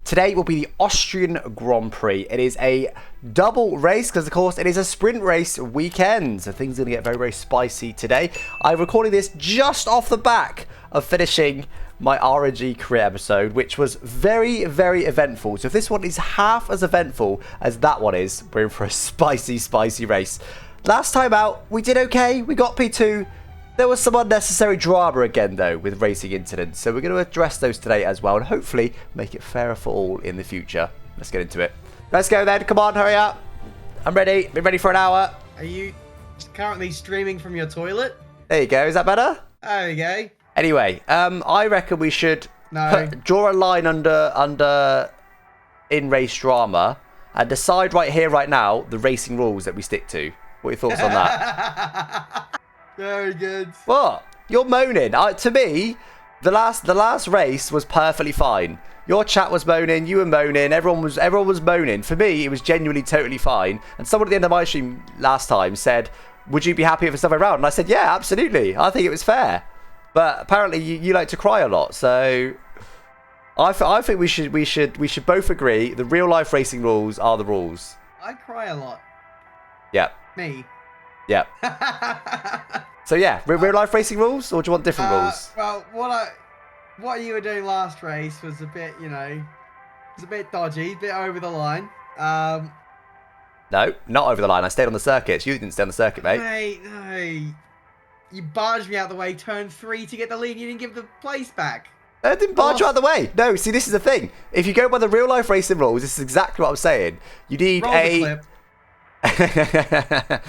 Today will be the Austrian Grand Prix. It is a double race because, of course, it is a sprint race weekend. So things are going to get very, very spicy today. I'm recording this just off the back of finishing my RNG career episode, which was very, very eventful. So if this one is half as eventful as that one is, we're in for a spicy, spicy race. Last time out, we did okay. We got P2. There was some unnecessary drama again, though, with racing incidents. So we're going to address those today as well and hopefully make it fairer for all in the future. Let's get into it. Let's go then. Come on, hurry up. I'm ready. Been ready for an hour. Are you currently streaming from your toilet? There you go. Is that better? There you go. Anyway, I reckon we should draw a line under in-race drama and decide right here, right now, the racing rules that we stick to. What are your thoughts on that? Very good. What? You're moaning. To me, the last race was perfectly fine. Your chat was moaning, you were moaning, everyone was moaning. For me, it was genuinely totally fine. And someone at the end of my stream last time said, "Would you be happy if it's the other way around?" And I said, "Yeah, absolutely. I think it was fair." But apparently, you like to cry a lot, so I think we should both agree the real life racing rules are the rules. I cry a lot. Yeah. Me. Yeah. So yeah, real life racing rules, or do you want different rules? Well, what you were doing last race was a bit, was a bit dodgy, a bit over the line. No, not over the line. I stayed on the circuit. You didn't stay on the circuit, mate. No. You barged me out of the way, turn 3 to get the lead. You didn't give the place back. I didn't barge you out of the way. No, see, this is the thing. If you go by the real life racing rules, this is exactly what I'm saying. You need Roll the clip.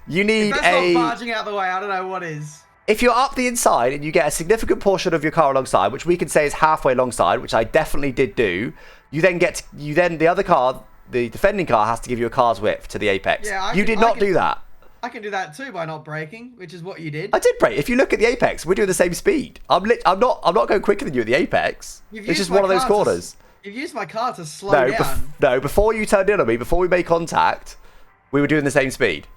You need if that's not barging out of the way, I don't know what is. If you're up the inside and you get a significant portion of your car alongside, which we can say is halfway alongside, which I definitely did do, you then the other car, the defending car, has to give you a car's width to the apex. Yeah, you did not do that. I can do that too by not braking, which is what you did. I did brake. If you look at the apex, we're doing the same speed. I'm not going quicker than you at the apex. It's just one of those corners. You've used my car to slow down. No, before you turned in on me, before we made contact, we were doing the same speed.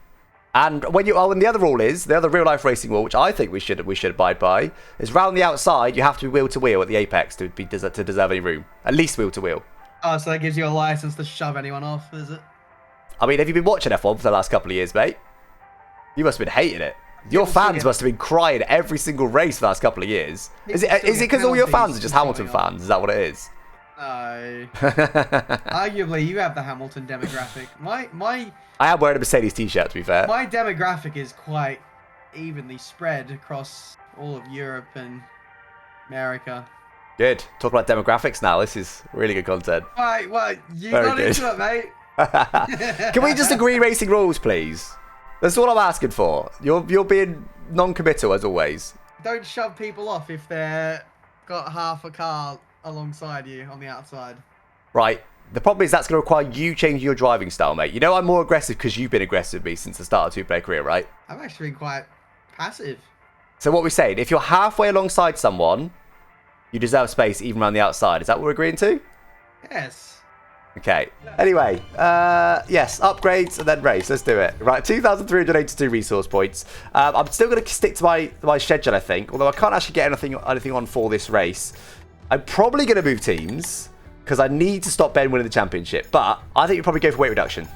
And when and the other rule is, the other real life racing rule, which I think we should abide by, is round the outside, you have to be wheel to wheel at the apex to deserve any room. At least wheel to wheel. Oh, so that gives you a license to shove anyone off, is it? I mean, have you been watching F1 for the last couple of years, mate? You must have been hating it. Your fans must have been crying every single race for the last couple of years. Is it because all your fans are just Hamilton fans? Is that what it is? No. Arguably, you have the Hamilton demographic. I am wearing a Mercedes t-shirt, to be fair. My demographic is quite evenly spread across all of Europe and America. Good. Talk about demographics now. This is really good content. Right, well, you got into it, mate. Can we just agree racing rules, please? That's all I'm asking for. You're being non-committal, as always. Don't shove people off if they're got half a car alongside you on the outside. Right. The problem is that's going to require you changing your driving style, mate. You know I'm more aggressive because you've been aggressive with me since the start of two-player career, right? I've actually been quite passive. So what we're saying, if you're halfway alongside someone, you deserve space even around the outside. Is that what we're agreeing to? Yes. Okay. Anyway, yes, upgrades and then race. Let's do it. Right, 2,382 resource points. I'm still going to stick to my schedule, I think, although I can't actually get anything on for this race. I'm probably going to move teams because I need to stop Ben winning the championship. But I think you'll probably go for weight reduction.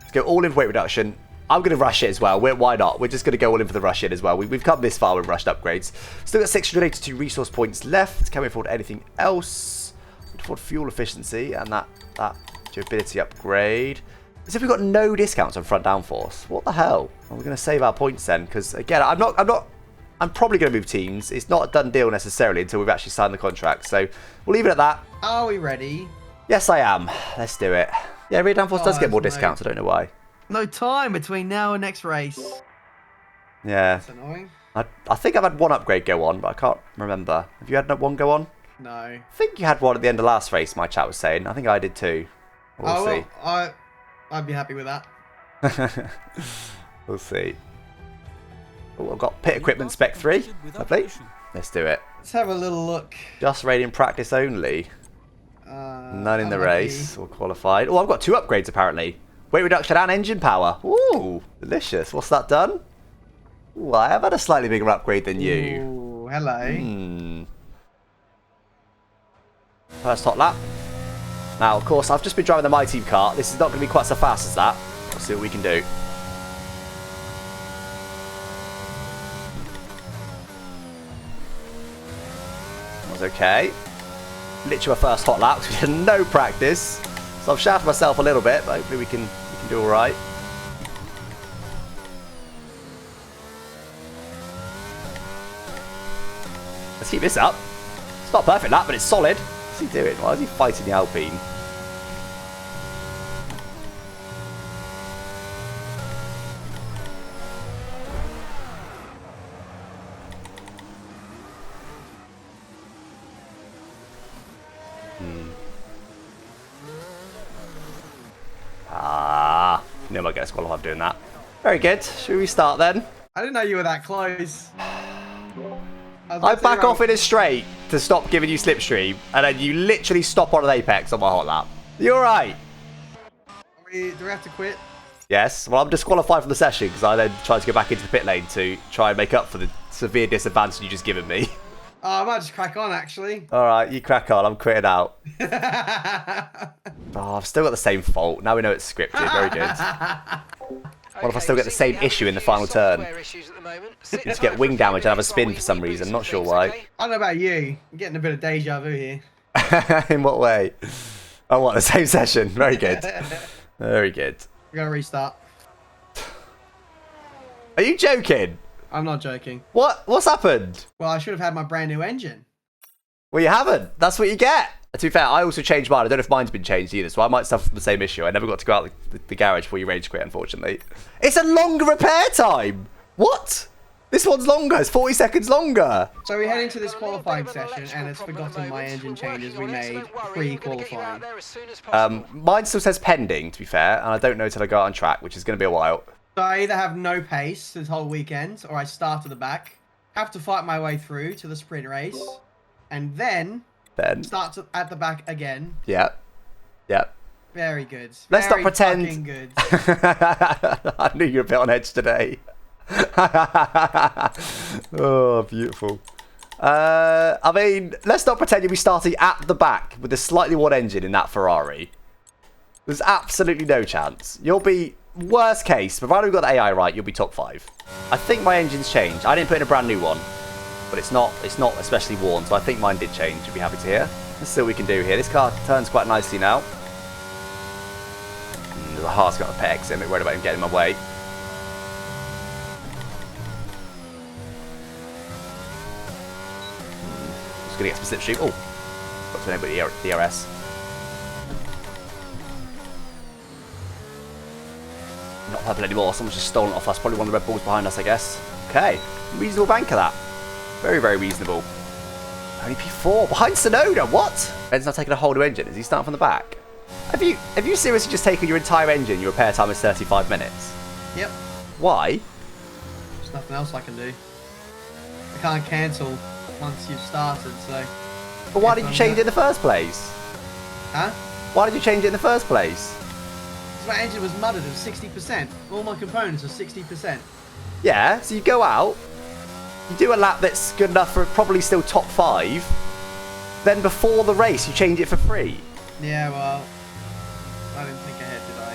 Let's go all in for weight reduction. I'm going to rush it as well. Why not? We're just going to go all in for the rush it as well. We've come this far with rushed upgrades. Still got 682 resource points left. Can we afford anything else? We can afford fuel efficiency and that durability upgrade. As if we've got no discounts on front downforce. What the hell? Well, we're going to save our points then, because again, I'm probably going to move teams. It's not a done deal necessarily until we've actually signed the contract. So we'll leave it at that. Are we ready? Yes, I am. Let's do it. Yeah, rear downforce does get more discounts. I don't know why. No time between now and next race. Yeah. That's annoying. I think I've had one upgrade go on, but I can't remember. Have you had one go on? No. I think you had one at the end of last race, my chat was saying. I think I did too. We'll see. Well, I'd be happy with that. We'll see. Oh, I've got pit equipment spec 3. Lovely. Let's do it. Let's have a little look. Just rating practice only. None in the race or qualified. Oh, I've got 2 upgrades apparently. Weight reduction and engine power. Ooh, delicious. What's that done? Ooh, I have had a slightly bigger upgrade than you. Ooh, hello. First hot lap. Now, of course, I've just been driving the My Team car. This is not going to be quite so fast as that. We'll see what we can do. Was okay. Literally my first hot lap. We had no practice, so I've shafted myself a little bit, but hopefully we can do all right. Let's keep this up. It's not a perfect lap, but it's solid. What's he doing? Why is he fighting the Alpine? No, I guess qualified doing that. Very good. Should we start then? I didn't know you were that close. I back off in a straight to stop giving you slipstream, and then you literally stop on an apex on my hot lap. You alright? Do we have to quit? Yes. Well, I'm disqualified from the session because I then tried to go back into the pit lane to try and make up for the severe disadvantage you just given me. Oh, I might just crack on, actually. Alright, you crack on. I'm quitting out. Oh, I've still got the same fault. Now we know it's scripted. Very good. What if I still get the same issue in the final turn? You just get wing damage and have a spin for some reason. Not sure why. I don't know about you. I'm getting a bit of deja vu here. In what way? Oh, what? The same session. Very good. Very good. We're going to restart. Are you joking? I'm not joking. What's happened? Well, I should have had my brand new engine. Well, you haven't. That's what you get. To be fair, I also changed mine. I don't know if mine's been changed either, so I might suffer from the same issue. I never got to go out the garage before you rage quit, unfortunately. It's a longer repair time. What? This one's longer. It's 40 seconds longer. So we head into this qualifying session, and it's forgotten my engine changes we made pre-qualifying. Mine still says pending, to be fair, and I don't know till I go out on track, which is going to be a while. So I either have no pace this whole weekend, or I start at the back, have to fight my way through to the sprint race, and then start at the back again. Yep. Yep. Very good. Let's Very not pretend. fucking good. I knew you were a bit on edge today. Oh, beautiful. I mean, let's not pretend you'll be starting at the back with a slightly worn engine in that Ferrari. There's absolutely no chance. You'll be, worst case, provided we've got the AI right, you'll be top 5. I think my engine's changed. I didn't put in a brand new one, but it's not especially worn, so I think mine did change. You'll be happy to hear. Let's see what we can do here. This car turns quite nicely now. The heart's got a pet exit. I'm a bit worried about him getting in my way. Just going to get some slipstream. Oh, got to enable the DRS. Not purple anymore. Someone's just stolen it off us. Probably one of the Red Bulls behind us, I guess. Okay. Reasonable banker, that. Very, very reasonable. Only P4. Behind Sonoda. What? Ben's not taking a whole new engine. Is he starting from the back? Have you seriously just taken your entire engine? Your repair time is 35 minutes. Yep. Why? There's nothing else I can do. I can't cancel once you've started, so... But why did you change it in the first place? Huh? Why did you change it in the first place? Because my engine was mudded at 60%. All my components are 60%. Yeah, so you go out, you do a lap that's good enough for probably still top 5, then before the race you change it for free. Yeah, well... I didn't think ahead, did I?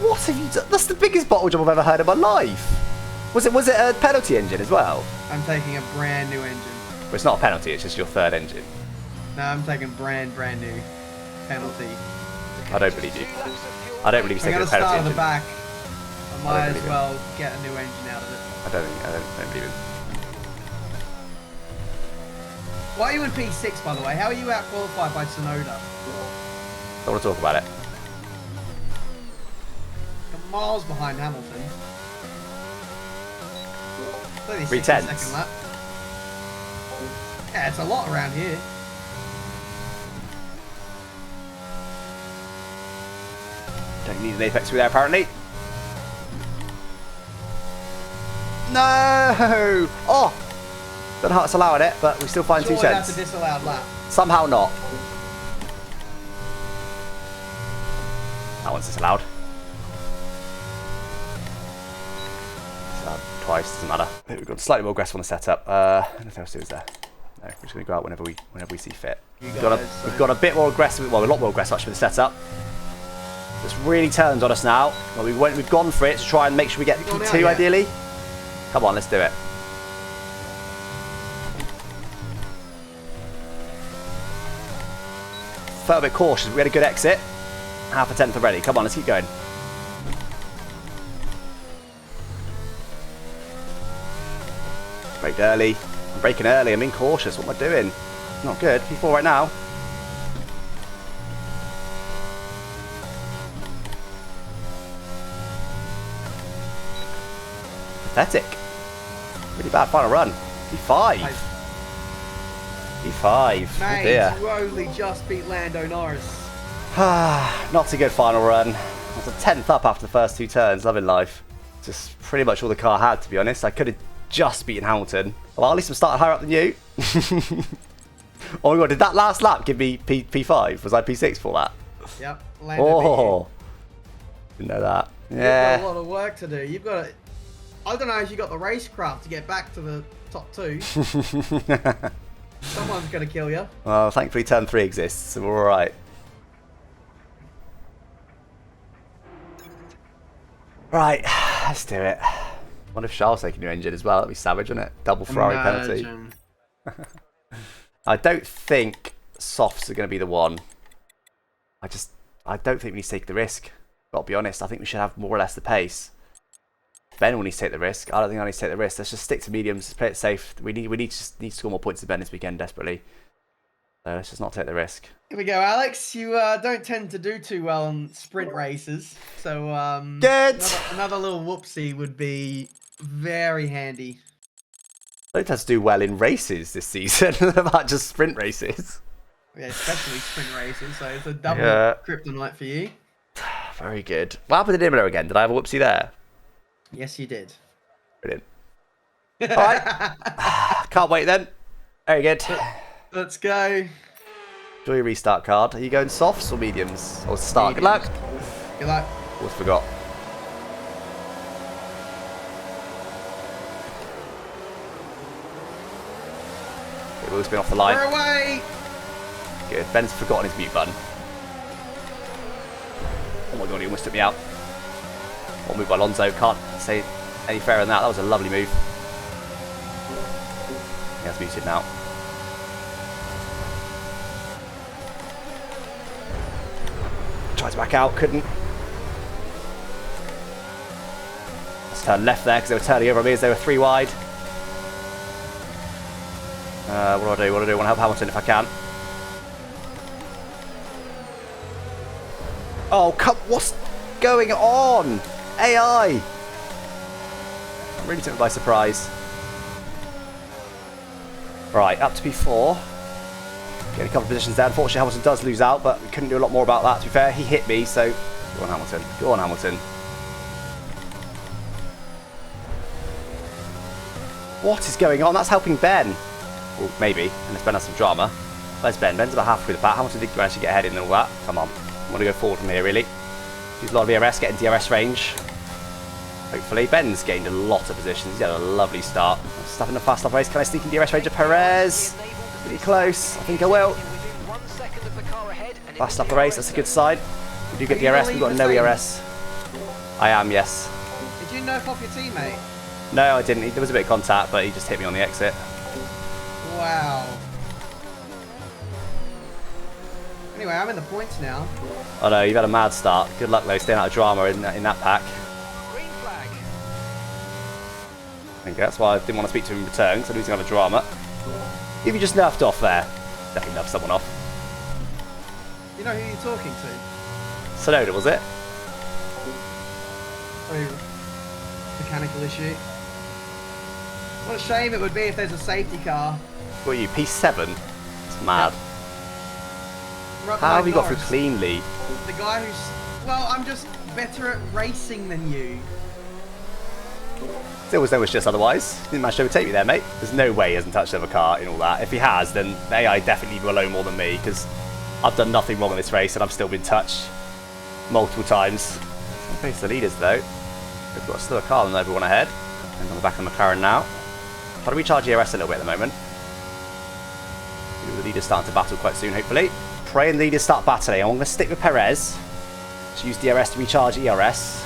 What have you done? That's the biggest bottle job I've ever heard in my life. Was it a penalty engine as well? I'm taking a brand new engine. Well, it's not a penalty, it's just your third engine. No, I'm taking brand new penalty. I don't believe you. I don't believe you're taking a penalty start at engine. the back. I might as well get a new engine out of it. I don't believe it. Why are you in P6, by the way? How are you out qualified by Sonoda? Don't want to talk about it. You're miles behind Hamilton. 3 tenths. Second lap. Yeah, it's a lot around here. Don't need an apex through there apparently. No! Oh! Don't know how it's allowing it, but we still find 2 Surely tenths. that's a disallowed lap. Somehow not. That one's disallowed. Disallowed twice, doesn't matter. We've got slightly more aggressive on the setup. Nothing else to do, is there? No, we're just going to go out whenever we see fit. We've got a bit more aggressive, well, a lot more aggressive actually with the setup. It's really turned on us now. Well, we've gone for it to try and make sure we get the P2 ideally. Come on, let's do it. Felt a bit cautious. We had a good exit. Half a tenth already. Come on, let's keep going. Braked early. I'm braking early. I'm being cautious. What am I doing? Not good. P4 right now. Pathetic. Really bad final run. P5. P5. Mate, oh dear. you only just beat Lando Norris. Not a good final run. I was a 10th up after the first 2 turns. Loving life. Just pretty much all the car had, to be honest. I could have just beaten Hamilton. Well, at least I'm starting higher up than you. Oh my god, did that last lap give me P5? Was I P6 for that? Yep. Lando didn't know that. Yeah. You've got a lot of work to do. You've got to, I don't know if you got the racecraft to get back to the top 2. Someone's going to kill you. Well, thankfully turn 3 exists, so we're alright. Right, let's do it. What if Charles taking your engine as well? That'd be savage, wouldn't it? Double Ferrari penalty. I don't think softs are going to be the one. I don't think we need to take the risk. Got to be honest. I think we should have more or less the pace. Ben will need to take the risk. I don't think I need to take the risk. Let's just stick to mediums. Just play it safe. We need to score more points than Ben this weekend desperately. So let's just not take the risk. Here we go, Alex. You don't tend to do too well on sprint races, so good. Another little whoopsie would be very handy. I don't tend to do well in races this season, not just sprint races. Yeah, especially sprint races. So it's a double kryptonite for you. Very good. What happened to Imola again? Did I have a whoopsie there? Yes, you did. Brilliant. All right. Can't wait then. Very good. Let's go. Enjoy your restart card. Are you going softs or mediums? Or start? Mediums. Good luck. Good luck. Almost forgot. Okay, Will's been off the line. We're away. Good. Ben's forgotten his mute button. Oh my god, he almost took me out. One move by Alonso. Can't say any fairer than that. That was a lovely move. He has muted now. Tried to back out, couldn't. Let's turn left there because they were turning over me as they were 3 wide. What do I do? I want to help Hamilton if I can. Oh, come! What's going on? AI! Really took me by surprise. Right, up to P4. Getting a couple of positions there. Unfortunately, Hamilton does lose out, but we couldn't do a lot more about that. To be fair, he hit me, so go on, Hamilton. Go on, Hamilton. What is going on? That's helping Ben. Well, maybe, unless Ben has some drama. Where's Ben? Ben's about halfway through the pack. Hamilton did manage to get ahead in and all that. Come on. I want to go forward from here, really. Use a lot of DRS, get in DRS range. Hopefully. Ben's gained a lot of positions. He's had a lovely start. I'm stuck in the fast lap race. Can I sneak in DRS range of Perez? Pretty close. I think I will. Fast up the race. That's a good sign. We do get DRS. We've got no ERS. I am, yes. Did you nerf off your teammate? No, I didn't. There was a bit of contact, but he just hit me on the exit. Wow. Anyway, I'm in the points now. Oh no, you've had a mad start. Good luck though, staying out of drama in that pack. Green flag. I think that's why I didn't want to speak to him in return, because I'm losing out of drama. If you just nerfed off there, definitely nerfed someone off. You know who you're talking to? Sonoda, was it? Oh, mechanical issue. What a shame it would be if there's a safety car. What are you, P7? It's mad. Yep. How have you got through cleanly? The guy who's... Well, I'm just better at racing than you. There was no wish just otherwise. Didn't manage to overtake me there, mate. There's no way he hasn't touched another car in all that. If he has, then the AI definitely leave him alone more than me, because I've done nothing wrong in this race and I've still been touched multiple times. I'm facing the leaders though. We've got still a car than everyone ahead. And on the back of the McLaren now. Try to recharge ERS a little bit at the moment. The leaders starting to battle quite soon, hopefully. Praying the leaders start battling. I'm going to stick with Perez. Just use DRS to recharge ERS.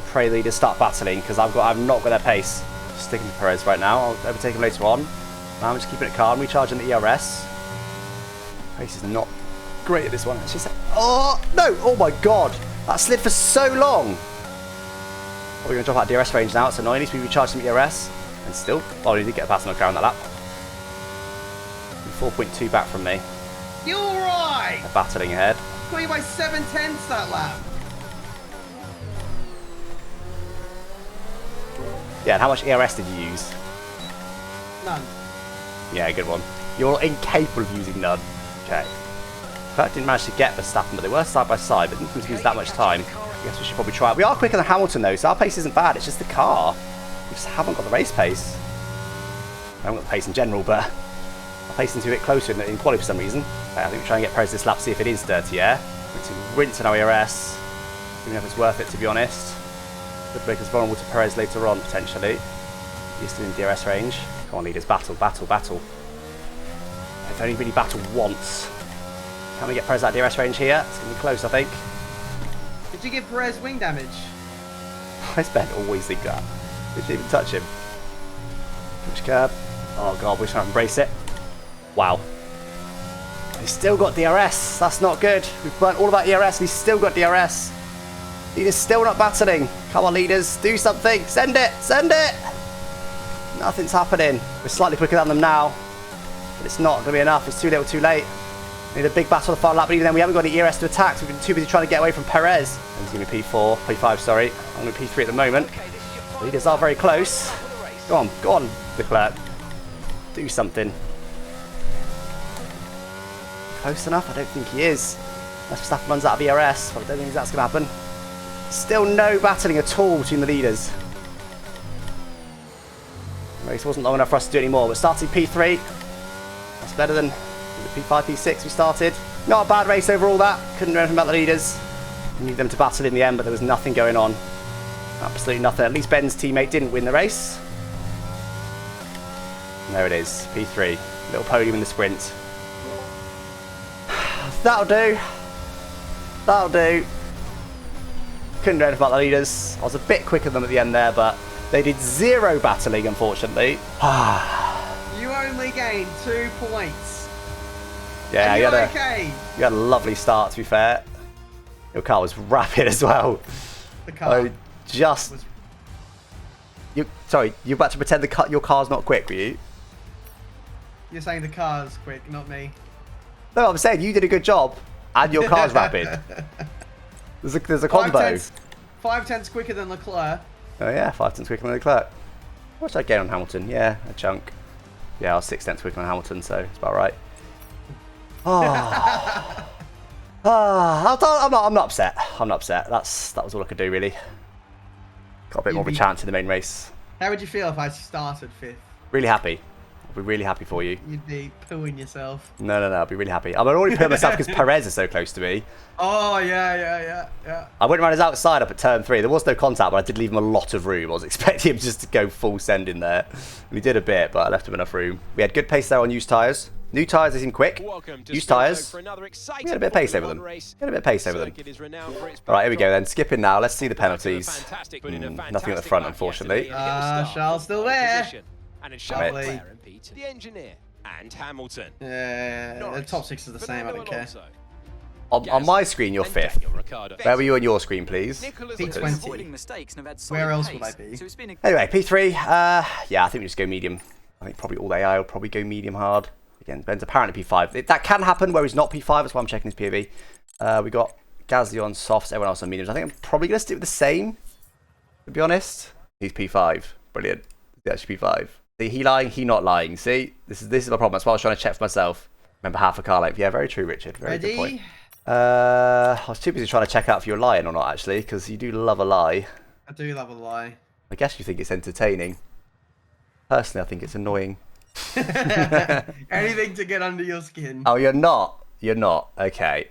Pray the leaders start battling because I've not got their pace. Just sticking with Perez right now. I'll overtake him later on. Now I'm just keeping it calm, recharging the ERS. Pace is not great at this one. Oh no! Oh my god! That slid for so long. We're going to drop out DRS range now. It's annoying. At least we recharged some ERS. And still, oh, he did get a pass on the car on that lap. 4.2 back from me. You're right! They're battling ahead. Got you by 7/10 that lap. Yeah, and how much ERS did you use? None. Yeah, good one. You're incapable of using none. Okay. Kurt didn't manage to get Verstappen, but they were side by side, but didn't use that much time. I guess we should probably try it. We are quicker than Hamilton though, so our pace isn't bad. It's just the car. We just haven't got the race pace. I haven't got the pace in general, but our pace seems to be a bit closer in quality for some reason. I think we try and get Perez this lap, see if it is dirty air. Rinse in our ERS. Don't know if it's worth it, to be honest. Could make us vulnerable to Perez later on, potentially. He's still in DRS range. Come on, leaders, battle, battle, battle. They've only really battled once. Can we get Perez out of DRS range here? It's going to be close, I think. Did you give Perez wing damage? I spent always think that. Did you even touch him? Which curb? Oh god, we're trying to embrace it. Wow. He's still got DRS. That's not good. We've burnt all of our ERS and he's still got DRS. Leaders still not battling. Come on, leaders. Do something. Send it. Send it. Nothing's happening. We're slightly quicker than them now. But it's not going to be enough. It's too little too late. We need a big battle on the final lap, but even then we haven't got any ERS to attack, so we've been too busy trying to get away from Perez. And he's going to be P4, P5, sorry. I'm going to be P3 at the moment. Leaders are very close. Go on, Leclerc. Do something. Close enough? I don't think he is. Unless Verstappen runs out of ERS, but I don't think that's going to happen. Still no battling at all between the leaders. The race wasn't long enough for us to do anymore, but starting P3, that's better than the P5, P6 we started. Not a bad race overall that. Couldn't do anything about the leaders. We needed them to battle in the end, but there was nothing going on. Absolutely nothing. At least Ben's teammate didn't win the race. And there it is, P3. Little podium in the sprint. That'll do. That'll do. Couldn't do anything about the leaders. I was a bit quicker than them at the end there, but they did zero battling, unfortunately. You only gained 2 points. Yeah, you had a lovely start, to be fair. Your car was rapid as well. The car Sorry, you're about to pretend your car's not quick, were you? You're saying the car's quick, not me. No, I'm saying you did a good job, and your car's rapid. There's a combo. 5/10 quicker than Leclerc. Oh yeah, 5/10 quicker than Leclerc. What did I gain on Hamilton? Yeah, a chunk. Yeah, I was 6/10 quicker than Hamilton, so it's about right. I'm not upset. I'm not upset. That was all I could do, really. Got a bit more of a chance in the main race. How would you feel if I started 5th? Really happy. I'll be really happy for you. You'd be pooing yourself. No, I'll be really happy. I'm already pooing myself because Perez is so close to me. Oh, yeah. I went around his outside up at turn 3. There was no contact, but I did leave him a lot of room. I was expecting him just to go full send in there. And he did a bit, but I left him enough room. We had good pace there on used tyres. New tyres, they seem quick. Used tyres, we had a bit of pace over them. Alright, here we go then. Skipping now. Let's see the penalties. Nothing at the front, unfortunately. Charles still there. And it's Charles the engineer, and Hamilton. The top 6 is the same, I don't care. On my screen, you're 5th. Where were you on your screen, please? P20. Where else would I be? Anyway, P3. Yeah, I think we just go medium. I think probably all the AI will probably go medium hard. Again, Ben's apparently P5. That can happen where he's not P5. That's why I'm checking his POV. We got Gasly on softs, everyone else on mediums. I think I'm probably going to stick with the same, to be honest. He's P5. Brilliant. He's actually P5. See, he lying, he not lying. See, this is my problem. That's why I was trying to check for myself. Remember half a car length. Yeah, very true, Richard. Very good point. I was too busy trying to check out if you're lying or not, actually, because you do love a lie. I do love a lie. I guess you think it's entertaining. Personally, I think it's annoying. Anything to get under your skin. Oh, you're not. You're not. Okay.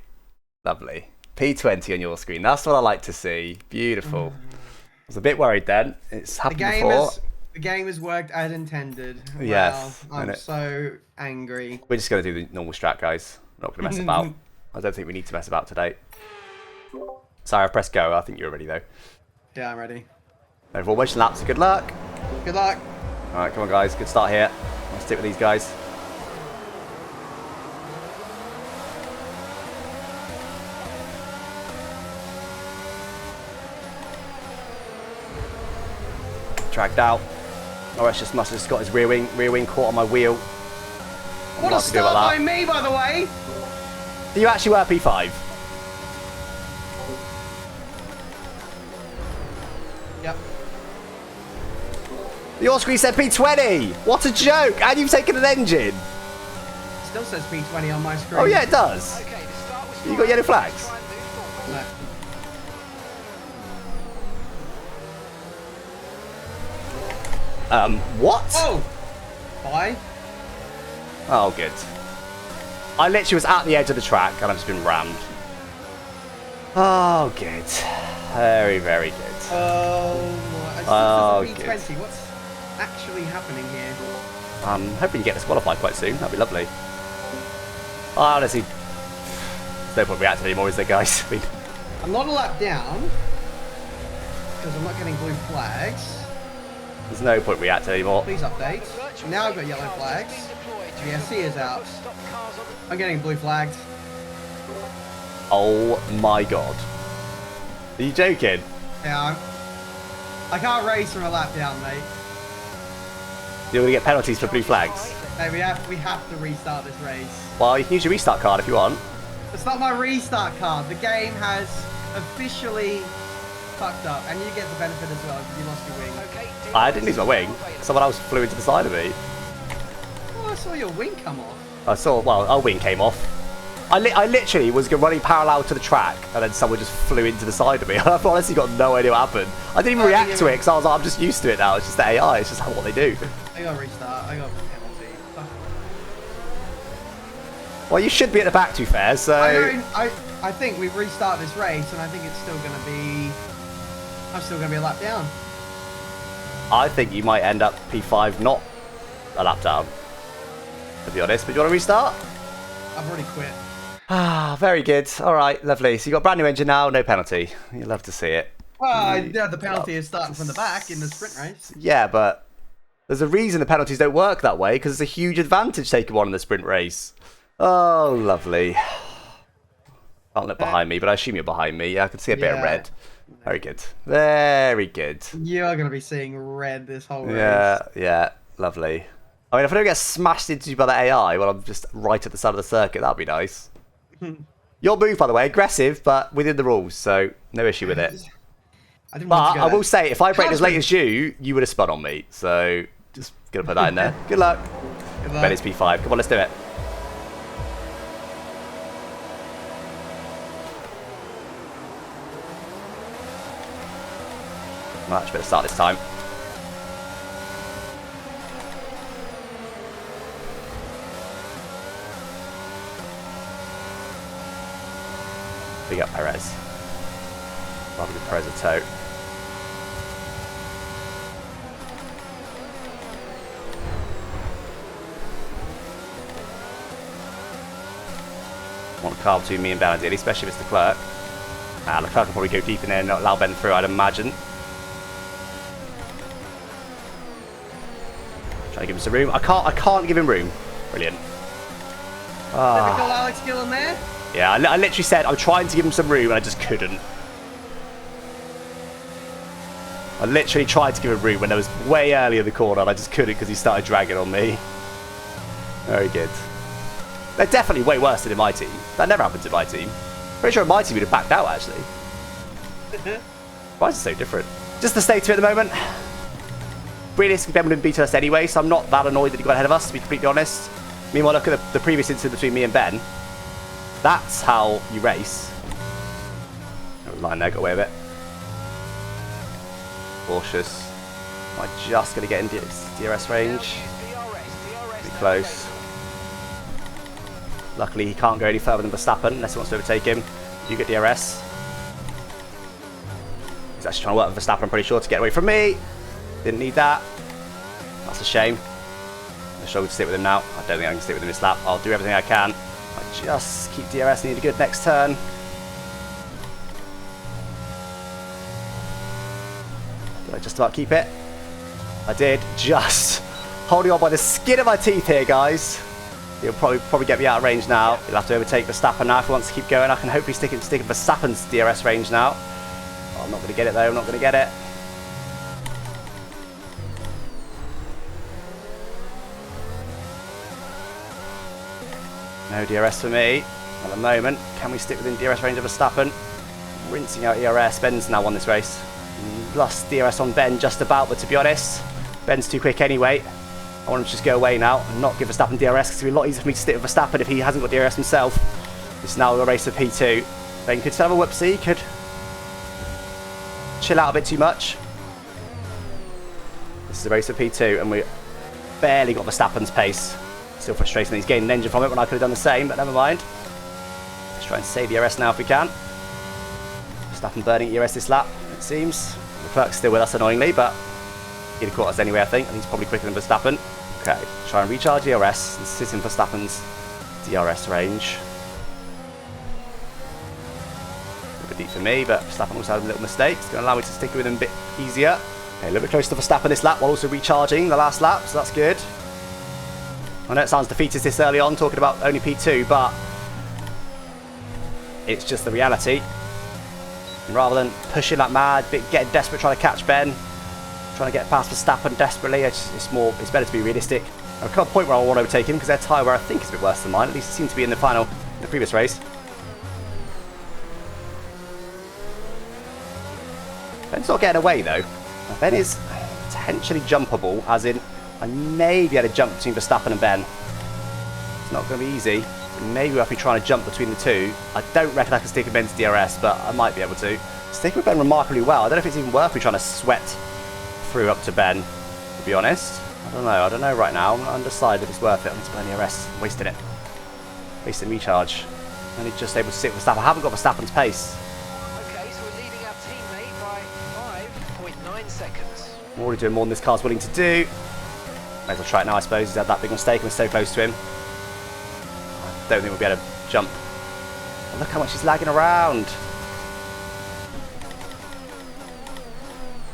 Lovely. P20 on your screen. That's what I like to see. Beautiful. I was a bit worried then. It's happened before. The game has worked as intended. Yes. Wow, I'm so angry. We're just going to do the normal strat, guys. We're not going to mess about. I don't think we need to mess about today. Sorry, I pressed go. I think you're ready, though. Yeah, I'm ready. No formation laps. Good luck. Good luck. All right, come on, guys. Good start here. I'll stick with these guys. Dragged out. Oh, it's just must have just got his rear wing caught on my wheel. What a start by me, by the way. You actually were P5. Yep. Your screen said P20. What a joke! And you've taken an engine. Still says P20 on my screen. Oh yeah, it does. You got yellow flags. No. What? Oh! Bye. Oh, good. I literally was at the edge of the track and I've just been rammed. Oh, good. Very, very good. Oh, P20. What's actually happening here? I'm hoping you get disqualified quite soon. That'd be lovely. Honestly, there's no point reacting anymore, is there, guys? I mean, I'm not a lap down because I'm not getting blue flags. there's no point reacting anymore. Please update. Now I've got yellow flags. GSC is out. I'm getting blue flagged. Oh my god. Are you joking? Yeah, I can't race from a lap down, mate. You're going to get penalties for blue flags. Hey, we have to restart this race. Well, you can use your restart card if you want. It's not my restart card. The game has officially fucked up, and you get the benefit as well because you lost your wing. I didn't lose my wing. Someone else flew into the side of me. Oh, I saw your wing come off. I saw, well, our wing came off. I literally was running parallel to the track, and then someone just flew into the side of me. I've honestly got no idea what happened. I didn't even react to it because I was like, I'm just used to it now. It's just the AI. It's just what they do. I got restart. I got penalty. Well, you should be at the back, to be fair. So I think we restart this race, and I think it's still going to be. I'm still going to be a lap down. I think you might end up P5, not a lap down. To be honest, but do you want to restart? I've already quit. Ah, very good. All right, lovely. So you got a brand new engine now, no penalty. You love to see it. Well, yeah, the penalty is starting from the back in the sprint race. Yeah, but there's a reason the penalties don't work that way, because it's a huge advantage taking one in the sprint race. Oh, lovely. Can't look behind me, but I assume you're behind me. Yeah, I can see a bit of red. Very good. Very good. You are going to be seeing red this whole race. Yeah, lovely. I mean, if I don't get smashed into by the AI while I'm just right at the side of the circuit, that'd be nice. Your move, by the way, aggressive, but within the rules, so no issue with it. But I will say, if I break as late as you, you would have spun on me. So just gonna put that in there. Good luck. Bet it's P5. Come on, let's do it. Much better start this time. Big up Perez. Rather give Perez a tow. Want a car between me and Ben ideally, especially if it's Leclerc. Leclerc will probably go deep in there and not allow Ben through, I'd imagine. Trying to give him some room. I can't give him room. Brilliant. Typical Alex Gillon there. Yeah, I literally said I'm trying to give him some room and I just couldn't. I literally tried to give him room when there was way early in the corner and I just couldn't because he started dragging on me. Very good. They're definitely way worse than in my team. That never happened in my team. Pretty sure in my team would have backed out actually. Why is it so different? Just the state of it at the moment. Realistically, Ben wouldn't beat us anyway, so I'm not that annoyed that he got ahead of us, to be completely honest. Meanwhile, look at the previous incident between me and Ben. That's how you race. Line there, got away with it. Cautious. Am I just going to get in DRS range? Pretty close. Luckily, he can't go any further than Verstappen unless he wants to overtake him. You get DRS. He's actually trying to work with Verstappen, I'm pretty sure, to get away from me. Didn't need that. That's a shame. I'm struggling to stick with him now. I don't think I can stick with him this lap. I'll do everything I can. I just keep DRS, need a good next turn. Did I just about keep it? I did. Just holding on by the skin of my teeth here, guys. He'll probably get me out of range now. He'll have to overtake Verstappen now if he wants to keep going. I can hopefully stick Verstappen's DRS range now. Oh, I'm not going to get it though. I'm not going to get it. No DRS for me at the moment. Can we stick within DRS range of Verstappen? Rinsing out ERS. Ben's now won this race. Lost DRS on Ben just about, but to be honest, Ben's too quick anyway. I want him to just go away now and not give Verstappen DRS, because it'll be a lot easier for me to stick with Verstappen if he hasn't got DRS himself. It's now a race of P2. Ben could still have a whoopsie, could chill out a bit too much. This is a race of P2 and we barely got Verstappen's pace. Still frustrating that he's gained an engine from it when I could have done the same, but never mind. Let's try and save ERS now if we can. Verstappen burning ERS this lap, it seems. Leclerc's still with us annoyingly, but he'd have caught us anyway, I think, and he's probably quicker than Verstappen. Okay, try and recharge ERS and sit in Verstappen's DRS range. A bit deep for me, but Verstappen also had a little mistake. It's going to allow me to stick with him a bit easier. Okay, a little bit closer to Verstappen this lap while also recharging the last lap, so that's good. I know it sounds defeatist this early on, talking about only P2, but it's just the reality. And rather than pushing like mad, getting desperate trying to catch Ben, trying to get past Verstappen desperately, it's better to be realistic. I've got a point where I want to overtake him because their tyre wear I think is a bit worse than mine. At least it seemed to be in the previous race. Ben's not getting away though. Ben is potentially jumpable, as in I may be able to jump between Verstappen and Ben. It's not going to be easy. Maybe I'll be trying to jump between the two. I don't reckon I can stick with Ben's DRS, but I might be able to. Sticking with Ben remarkably well. I don't know if it's even worth me trying to sweat through up to Ben, to be honest. I don't know right now. I'm undecided if it's worth it. I'm just burning ERS. Wasted it. Wasted recharge. Only just able to sit with Verstappen. I haven't got Verstappen's pace. Okay, so we're leading our teammate by 5.9 seconds. I'm already doing more than this car's willing to do. May as well try it now, I suppose. He's had that big mistake and we're so close to him. I don't think we'll be able to jump. Oh, look how much he's lagging around.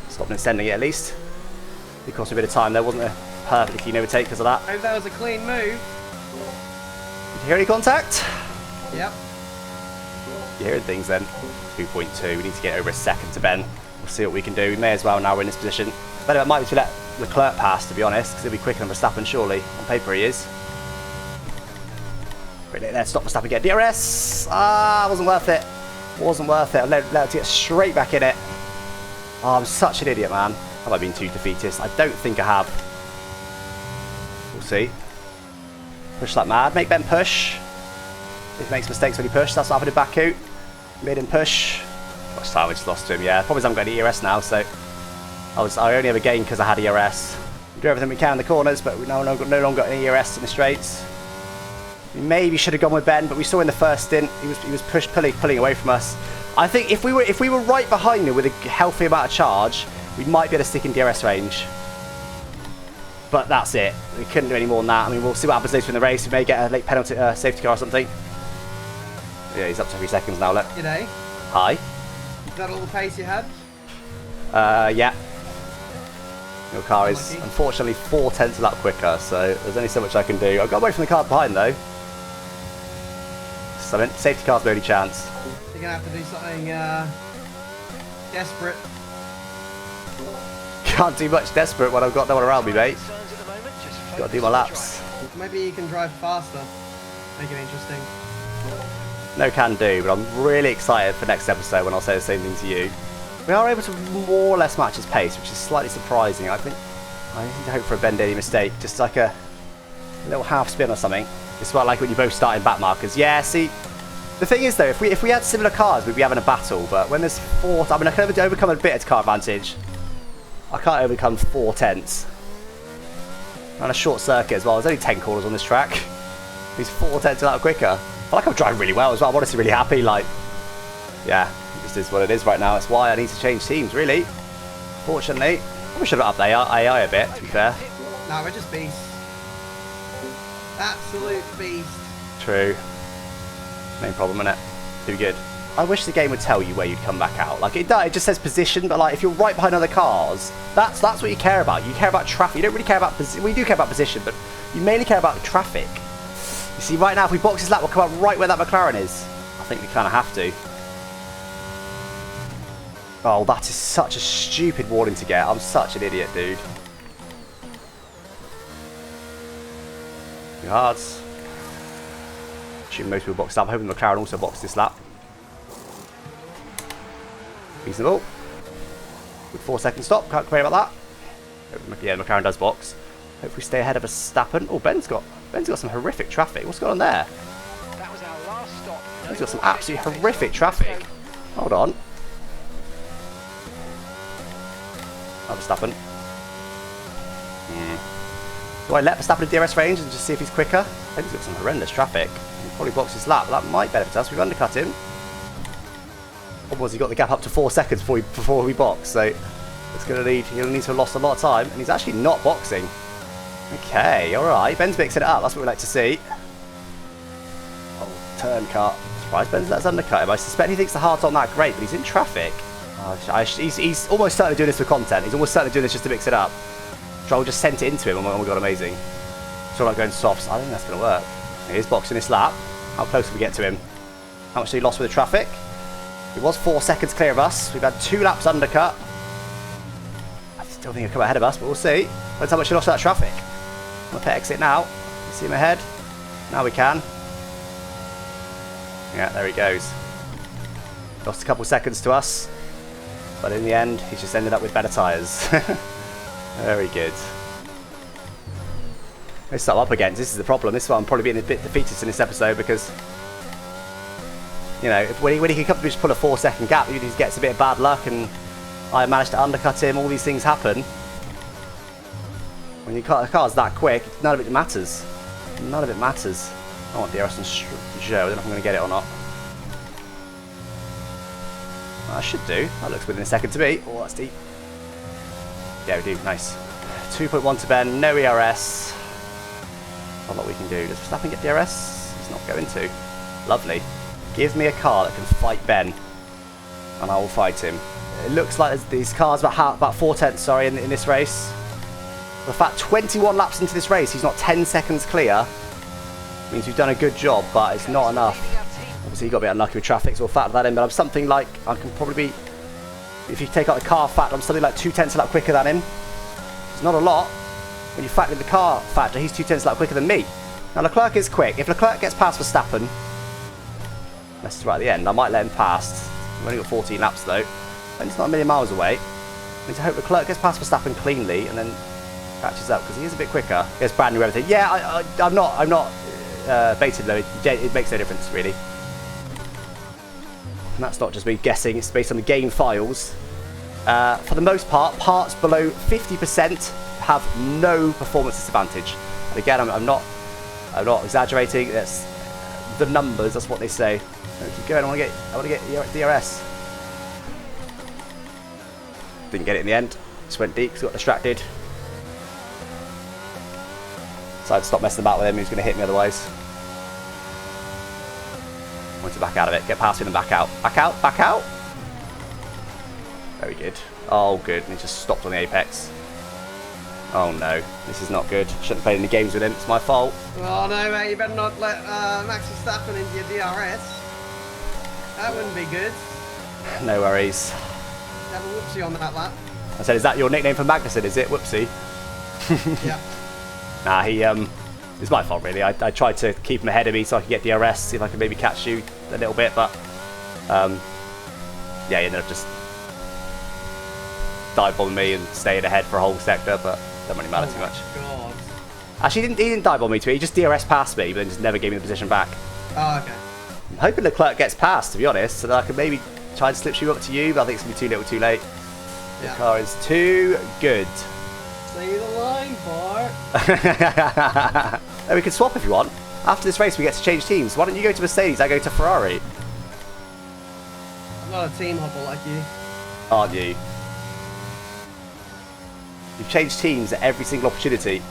Stopping and sending it at least. It cost me a bit of time there, wasn't a perfectly clean overtake because of that. I hope that was a clean move. Did you hear any contact? Yep. You're hearing things then. 2.2. We need to get over a second to Ben. We'll see what we can do. We may as well now we're in this position. Better it might be to let Leclerc pass, to be honest, because he'll be quicker than Verstappen, surely. On paper he is. Really, let's stop Verstappen get DRS. Wasn't worth it. Wasn't worth it. I let it get straight back in it. Oh, I'm such an idiot, man. Have I been too defeatist? I don't think I have. We'll see. Push like mad. Make Ben push. If he makes mistakes when he pushes, that's what happened in Baku. Made him push. Gosh, I just lost to him, yeah. Probably haven't got any ERS now, so I only ever gained because I had ERS. We do everything we can in the corners, but we no longer got any ERS in the straights. We maybe should have gone with Ben, but we saw in the first stint he was pulling away from us. I think if we were right behind him with a healthy amount of charge, we might be able to stick in DRS range. But that's it. We couldn't do any more than that. I mean, we'll see what happens later in the race. We may get a late penalty, safety car or something. Yeah, he's up to 3 seconds now. Look. G'day. Hi. Is that all the pace you had? Yeah. Your car is unfortunately 4/10 of that quicker, so there's only so much I can do. I got away from the car behind though. So safety car's my only chance. You're gonna have to do something desperate. Can't do much desperate when I've got no one around me, mate. Got to do my laps. Maybe you can drive faster. Make it interesting. No can do, but I'm really excited for next episode when I'll say the same thing to you. We are able to more or less match his pace, which is slightly surprising. I think I need to hope for a Ben Daly mistake, just like a little half spin or something. It's about like when you both start in back markers. Yeah, see, the thing is though, if we had similar cars, we'd be having a battle. But when there's 4, I mean, I can overcome a bit of car advantage. I can't overcome 4/10. On a short circuit as well. There's only 10 corners on this track. He's 4/10 of that quicker. I like I'm driving really well as well. I'm honestly really happy. Like, yeah, this is what it is right now. It's why I need to change teams, really. Fortunately, we should have upped the AI a bit, to be fair. No, we're just beasts. Absolute beast. True. Main problem, innit? Too good. I wish the game would tell you where you'd come back out. Like, it just says position, but like, if you're right behind other cars, that's what you care about. You care about traffic. You don't really care about position. We do care about position, but you mainly care about traffic. You see, right now, if we box this lap, we'll come out right where that McLaren is. I think we kind of have to. Oh, that is such a stupid warning to get. I'm such an idiot, dude. Yards. Assuming most people boxed up. I'm hoping McLaren also boxed this lap. Reasonable. Good 4-second stop. Can't complain about that. Yeah, McLaren does box. Hopefully we stay ahead of Verstappen. Oh, Ben's got some horrific traffic. What's going on there? That was our last stop. He's got some absolutely horrific traffic. Hold on. Oh, Verstappen. Do I let Verstappen in DRS range and just see if he's quicker? I think he's got some horrendous traffic. He'll probably box his lap. That might benefit us. We've undercut him. Otherwise, he got the gap up to 4 seconds before we box. So it's going to need. He'll need to have lost a lot of time, and he's actually not boxing. Okay, all right. Ben's mixing it up. That's what we like to see. Oh, turn cut. Surprised Ben's let us undercut him. I suspect he thinks the hard's not that great, but he's in traffic. He's almost certainly doing this for content. He's almost certainly doing this just to mix it up. Stroll just sent it into him. Oh my god, amazing. Stroll not going softs. I think that's going to work. He is boxing this lap. How close can we get to him? How much did he lost with the traffic? He was 4 seconds clear of us. We've had 2 laps undercut. I still think he'll come ahead of us, but we'll see. Depends how much he lost with that traffic. I'm going to exit now. You see him ahead? Now we can. Yeah, there he goes. Lost a couple seconds to us. But in the end, he's just ended up with better tyres. Very good. This is what I'm up against. This is the problem. This is why I'm probably being a bit defeatist in this episode because, you know, when he can come to just pull a 4-second gap, he just gets a bit of bad luck and I managed to undercut him. All these things happen. When your car's that quick, none of it matters. None of it matters. I want DRS and Joe. I don't know if I'm going to get it or not. I should do. That looks within a second to me. Oh, that's deep. Yeah, we do. Nice. 2.1 to Ben. No ERS. Not a lot we can do. Does Verstappen get DRS? He's not going to. Lovely. Give me a car that can fight Ben, and I will fight him. It looks like these cars about 4 tenths, sorry, in this race. The fact 21 laps into this race, he's not 10 seconds clear. Means we've done a good job, but it's not enough. Obviously, he got a bit unlucky with traffic, so we'll factor that in. But I'm something like, I can probably be, if you take out the car factor, I'm something like 2 tenths a lap quicker than him. It's not a lot. When you factor in the car factor, he's 2 tenths a lap quicker than me. Now, Leclerc is quick. If Leclerc gets past Verstappen, this is right at the end, I might let him past. We've only got 14 laps though, and it's not a million miles away. I need to hope Leclerc gets past Verstappen cleanly and then catches up because he is a bit quicker. It's brand new everything. Yeah, I'm not baited though. It makes no difference really. And that's not just me guessing, it's based on the game files. For the most part, parts below 50% have no performance disadvantage. And again, I'm not exaggerating, that's the numbers, that's what they say. Keep going, I want to get DRS. Didn't get it in the end, just went deep because got distracted. Decided to stop messing about with him, he was going to hit me otherwise. Want to back out of it. Get past him and back out. Back out. Back out. Very good. Oh, good. And he just stopped on the apex. Oh, no. This is not good. Shouldn't have played any games with him. It's my fault. Oh, no, mate. You better not let Max Verstappen into your DRS. That wouldn't be good. No worries. Have a whoopsie on that lap. I said, is that your nickname for Magnussen, is it? Whoopsie. Yeah. Nah, it's my fault, really. I tried to keep him ahead of me so I could get DRS, see if I could maybe catch you a little bit, but yeah, he ended up just dive bombing me and staying ahead for a whole sector, but it doesn't really matter too much. God. Actually, he didn't dive bomb me too. He just DRS past me, but then just never gave me the position back. Oh, okay. I'm hoping Leclerc gets past, to be honest, so that I could maybe try and slip you up to you, but I think it's going to be too little too late. Yeah. The car is too good. See the line, Bart. And we can swap if you want. After this race, we get to change teams. Why don't you go to Mercedes? I go to Ferrari. I'm not a team hopper like you. Aren't you? You've changed teams at every single opportunity.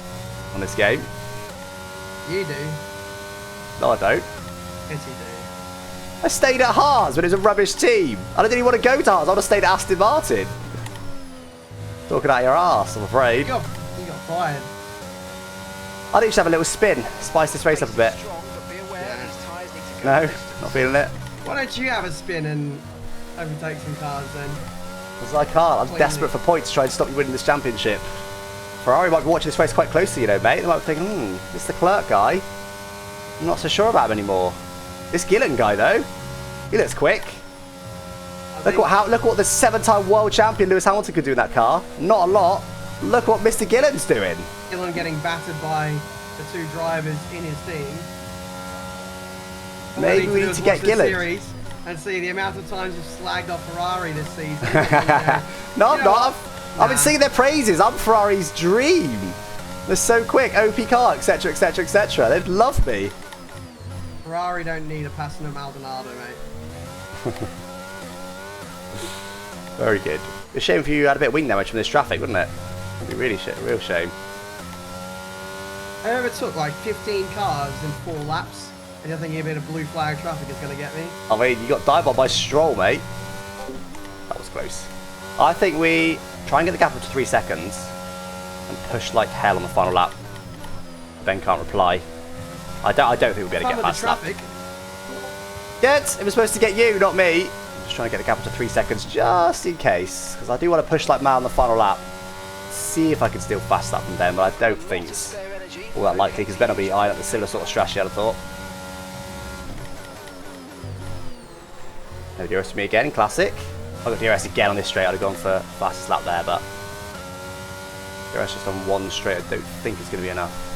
on this game. You do. No, I don't. Yes, you do. I stayed at Haas when it was a rubbish team. I didn't even want to go to Haas. I would have stayed at Aston Martin. Talking out your ass, I'm afraid. You got fired. I think you should have a little spin. Spice this race up a bit. No, not feeling it. Why don't you have a spin and overtake some cars then? Because I can't. I'm desperate for points to try and stop you winning this championship. Ferrari might be watching this race quite closely, you know, mate. They might be thinking, this is the Clerk guy. I'm not so sure about him anymore. This Gillon guy, though, he looks quick. Look what the 7-time world champion Lewis Hamilton could do in that car. Not a lot. Look what Mr. Gillon's doing. Gillon getting battered by the 2 drivers in his team. Maybe we need to get Gillon. And see the amount of times you've slagged off Ferrari this season. No, I'm not. I've been singing their praises. I'm Ferrari's dream. They're so quick. OP car, etc, etc, etc. They'd love me. Ferrari don't need a Passano Maldonado, mate. Very good. It's a shame if you had a bit of wing damage from this traffic, wouldn't it? It'd be really a real shame. I ever took like 15 cars in 4 laps, and you're thinking a bit of blue flag traffic is going to get me? I mean, you got dived by Stroll, mate. That was close. I think we try and get the gap up to 3 seconds and push like hell on the final lap. Ben can't reply. I don't think we'll be able to get past that. Good. It was supposed to get you, not me. I'm just trying to get the gap up to 3 seconds just in case, because I do want to push like mad on the final lap. See if I can steal fast lap from Ben, but I don't think it's all that likely because Ben will be eyeing up the similar sort of strategy, I'd have thought. No DRS for me again in Classic. If I got DRS again on this straight, I'd have gone for fastest lap there, but DRS just on one straight, I don't think it's going to be enough.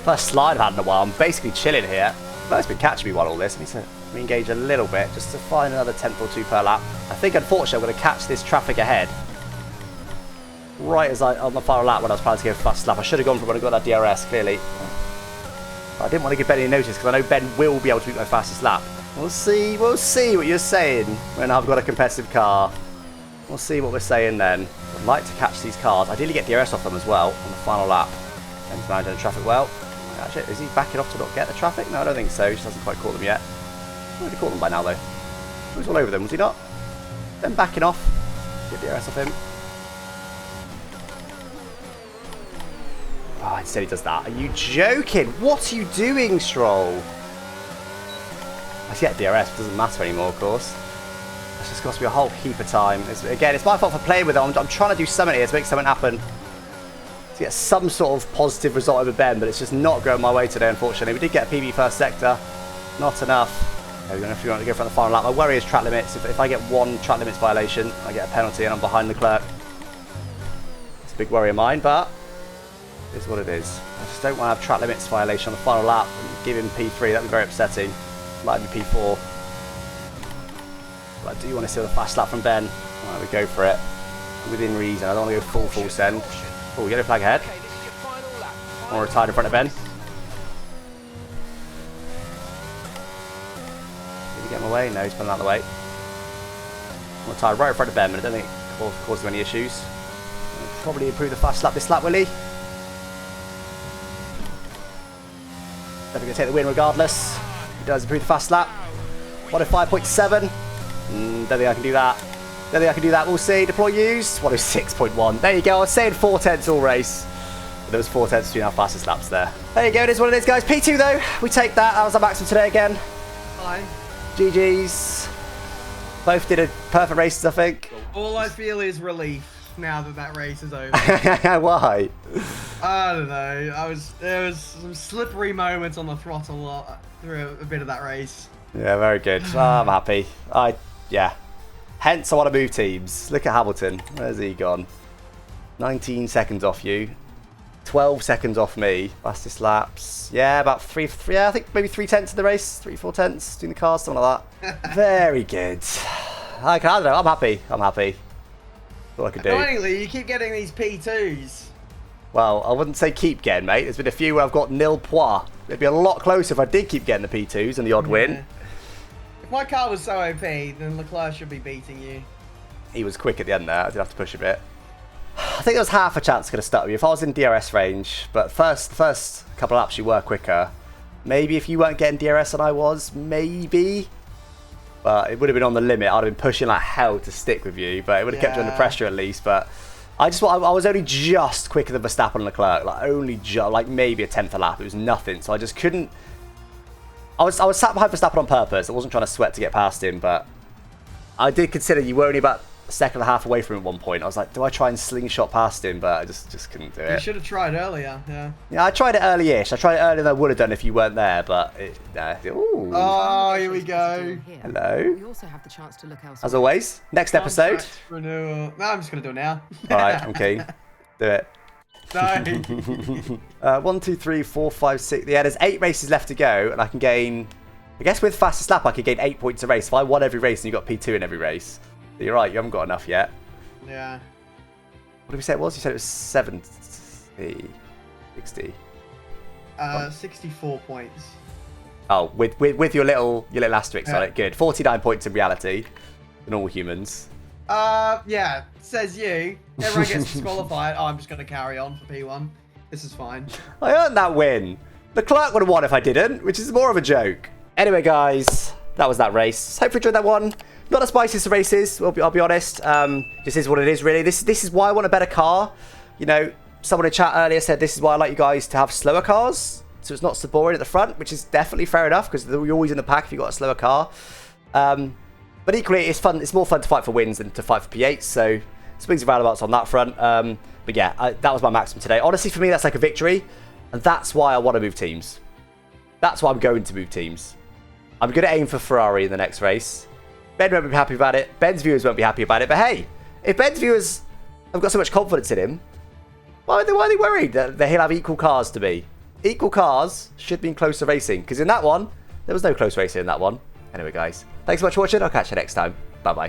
First slide I've had in a while. I'm basically chilling here. It's been catching me while all this. I need to re-engage a little bit just to find another 10th or 2 per lap. I think unfortunately I'm going to catch this traffic ahead right as on the final lap when I was planning to go fast lap. I should have gone for when I got that DRS clearly. But I didn't want to give Ben any notice because I know Ben will be able to beat my fastest lap. We'll see what you're saying when I've got a competitive car. We'll see what we're saying then. I'd like to catch these cars. Ideally get DRS off them as well on the final lap. Ben's managing the traffic well. Actually, is he backing off to not get the traffic? No, I don't think so. He just hasn't quite caught them yet. He would have caught them by now, though. He was all over them, was he not? Then backing off. Get DRS off him. Oh, instead he does that. Are you joking? What are you doing, Stroll? I get DRS, it doesn't matter anymore, of course. It's just cost me a whole heap of time. Again, it's my fault for playing with them. I'm trying to do something here to make something happen. To get some sort of positive result over Ben, but it's just not going my way today, unfortunately. We did get a PB first sector. Not enough. We're going to have to go for the final lap. My worry is track limits. If I get one track limits violation, I get a penalty and I'm behind the Clerk. It's a big worry of mine, but it is what it is. I just don't want to have track limits violation on the final lap and give him P3. That would be very upsetting. Might be P4. But I do want to steal the fast lap from Ben. Alright, we go for it. Within reason. I don't want to go full send. Oh, yellow flag ahead. Or retired in front of Ben. Did he get him away? No, he's pulling out of the way. I'm retired right in front of Ben, but I don't think it caused him any issues. He'll probably improve the fast lap this lap, will he? Definitely going to take the win regardless. He does improve the fast lap. 105.7. Don't think I can do that. Don't think I can do that. We'll see. Deploy used. 106.1. There you go. I was saying 4/10 all race. But there was 4/10 between our fastest laps there. There you go. It is what it is, guys. P2 though. We take that. That was our maximum today again. Hi. GG's. Both did a perfect races, I think. All I feel is relief now that race is over. Why? I don't know. There was some slippery moments on the throttle through a bit of that race. Yeah, very good. I'm happy. Yeah. Hence, I want to move teams. Look at Hamilton. Where's he gone? 19 seconds off you. 12 seconds off me. Fastest laps. Yeah, about yeah, I think maybe 3/10 of the race. 3/4 doing the cars, something like that. Very good. I don't know. I'm happy. I'm happy. That's all I could do. Annoyingly, you keep getting these P2s. Well, I wouldn't say keep getting, mate. There's been a few where I've got nil points. It'd be a lot closer if I did keep getting the P2s and the odd win. If my car was so OP, then Leclerc should be beating you. he was quick at the end there. I did have to push a bit. I think there was half a chance I could have stuck with you if I was in DRS range. But first couple of laps you were quicker. Maybe if you weren't getting DRS and I was, maybe. But it would have been on the limit. I'd have been pushing like hell to stick with you. But it would have kept you under pressure at least. But I was only just quicker than Verstappen and Leclerc. Like only just, like maybe a tenth a lap. It was nothing. So I just couldn't. I was sat behind Verstappen on purpose. I wasn't trying to sweat to get past him. But I did consider you were only about a second and a half away from him at one point. I was like, do I try and slingshot past him? But I just couldn't do it. You should have tried earlier, Yeah, I tried it early-ish. I tried it earlier than I would have done if you weren't there, but... Ooh. Oh, here we go. Hello. We also have the chance to look elsewhere. As always, next episode. Renewal. No, I'm just going to do it now. Alright, I'm keen. Do it. No. 1, 2, 3, 4, 5, 6... Yeah, there's 8 races left to go, and I can gain... I guess with fastest lap, I could gain 8 points a race. If I won every race and you got P2 in every race... You're right, you haven't got enough yet. Yeah. What did we say it was? You said it was 70... 60... 64 points. Oh, with your little asterisks on it. Good. 49 points in reality. For normal humans. Yeah. Says you. Everyone gets disqualified. Oh, I'm just going to carry on for P1. This is fine. I earned that win. The clerk would have won if I didn't, which is more of a joke. Anyway, guys, that was that race. Hope you enjoyed that one. Not the spiciest of races, I'll be honest. This is what it is, really. This is why I want a better car. You know, someone in chat earlier said this is why I like you guys to have slower cars, so it's not so boring at the front, which is definitely fair enough, because you're always in the pack if you've got a slower car. But equally, it's fun. It's more fun to fight for wins than to fight for P8, so swings and roundabouts on that front. But yeah, that was my maximum today. Honestly, for me, that's like a victory, and that's why I want to move teams. That's why I'm going to move teams. I'm going to aim for Ferrari in the next race. Ben won't be happy about it. Ben's viewers won't be happy about it. But hey, if Ben's viewers have got so much confidence in him, why are they worried that he'll have equal cars to me? Equal cars should be in closer racing. Because in that one, there was no close racing in that one. Anyway, guys, thanks so much for watching. I'll catch you next time. Bye-bye.